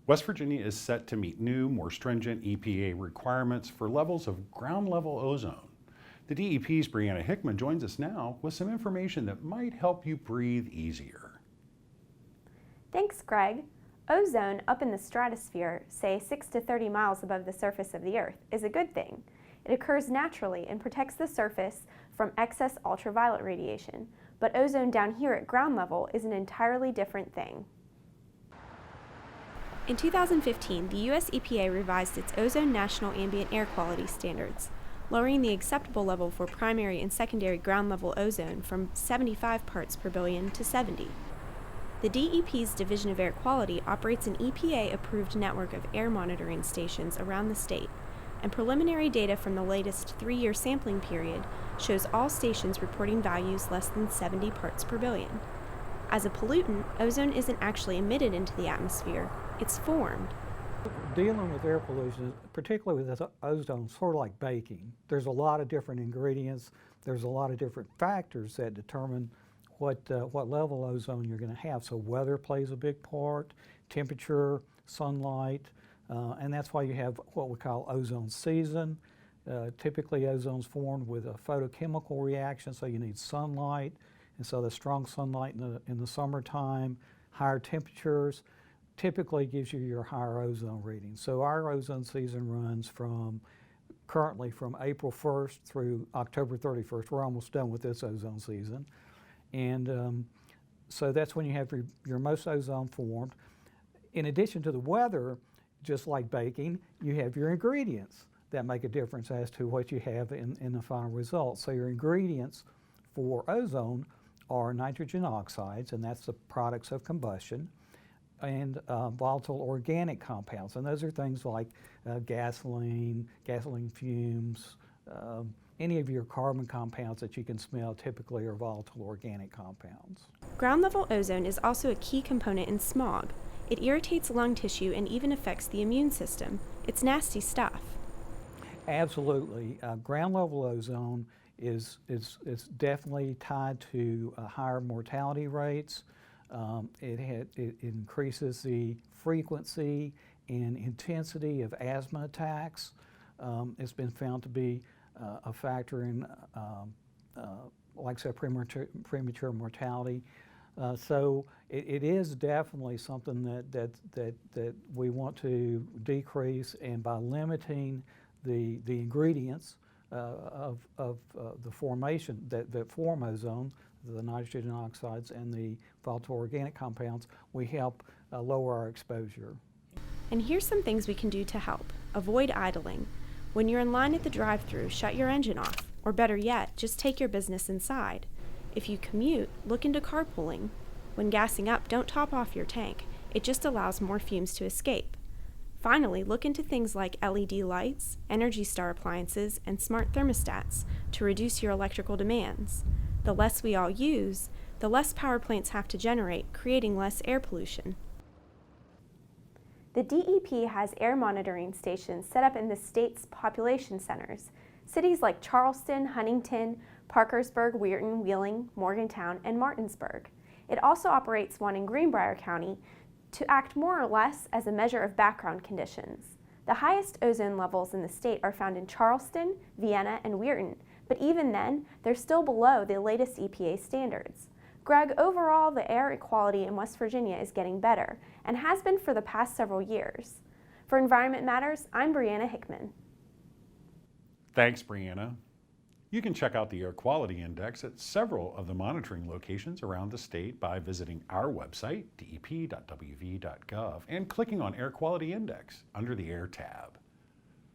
West Virginia is set to meet new, more stringent EPA requirements for levels of ground-level ozone. The DEP's Brianna Hickman joins us now with some information that might help you breathe easier. Thanks, Greg. Ozone up in the stratosphere, say 6 to 30 miles above the surface of the Earth, is a good thing. It occurs naturally and protects the surface from excess ultraviolet radiation, but ozone down here at ground level is an entirely different thing. In 2015, the U.S. EPA revised its Ozone National Ambient Air Quality Standards, lowering the acceptable level for primary and secondary ground-level ozone from 75 parts per billion to 70. The DEP's Division of Air Quality operates an EPA-approved network of air monitoring stations around the state, and preliminary data from the latest 3-year sampling period shows all stations reporting values less than 70 parts per billion. As a pollutant, ozone isn't actually emitted into the atmosphere, it's formed. Dealing with air pollution, particularly with ozone, sort of like baking. There's a lot of different ingredients, there's a lot of different factors that determine what level of ozone you're going to have. So weather plays a big part, temperature, sunlight, and that's why you have what we call ozone season. Typically ozone's formed with a photochemical reaction, so you need sunlight, and so the strong sunlight in the summertime, higher temperatures, typically gives you your higher ozone reading. So our ozone season runs currently from April 1st through October 31st. We're almost done with this ozone season. And so that's when you have your most ozone formed. In addition to the weather, just like baking, you have your ingredients that make a difference as to what you have in the final result. So your ingredients for ozone are nitrogen oxides, and that's the products of combustion, and volatile organic compounds. And those are things like gasoline fumes, any of your carbon compounds that you can smell typically are volatile organic compounds. Ground-level ozone is also a key component in smog. It irritates lung tissue and even affects the immune system. It's nasty stuff. Absolutely. Ground-level ozone is definitely tied to higher mortality rates. It increases the frequency and intensity of asthma attacks. It's been found to be a factor in, like I said, premature mortality. So it is definitely something that we want to decrease, and by limiting the ingredients of the formation that form ozone, the nitrogen oxides and the volatile organic compounds, we help lower our exposure. And here's some things we can do to help. Avoid idling. When you're in line at the drive-thru, shut your engine off, or better yet, just take your business inside. If you commute, look into carpooling. When gassing up, don't top off your tank. It just allows more fumes to escape. Finally, look into things like LED lights, Energy Star appliances, and smart thermostats to reduce your electrical demands. The less we all use, the less power plants have to generate, creating less air pollution. The DEP has air monitoring stations set up in the state's population centers. Cities like Charleston, Huntington, Parkersburg, Weirton, Wheeling, Morgantown, and Martinsburg. It also operates one in Greenbrier County to act more or less as a measure of background conditions. The highest ozone levels in the state are found in Charleston, Vienna, and Weirton, but even then, they're still below the latest EPA standards. Greg, overall, the air quality in West Virginia is getting better, and has been for the past several years. For Environment Matters, I'm Brianna Hickman. Thanks, Brianna. You can check out the Air Quality Index at several of the monitoring locations around the state by visiting our website, dep.wv.gov, and clicking on Air Quality Index under the Air tab.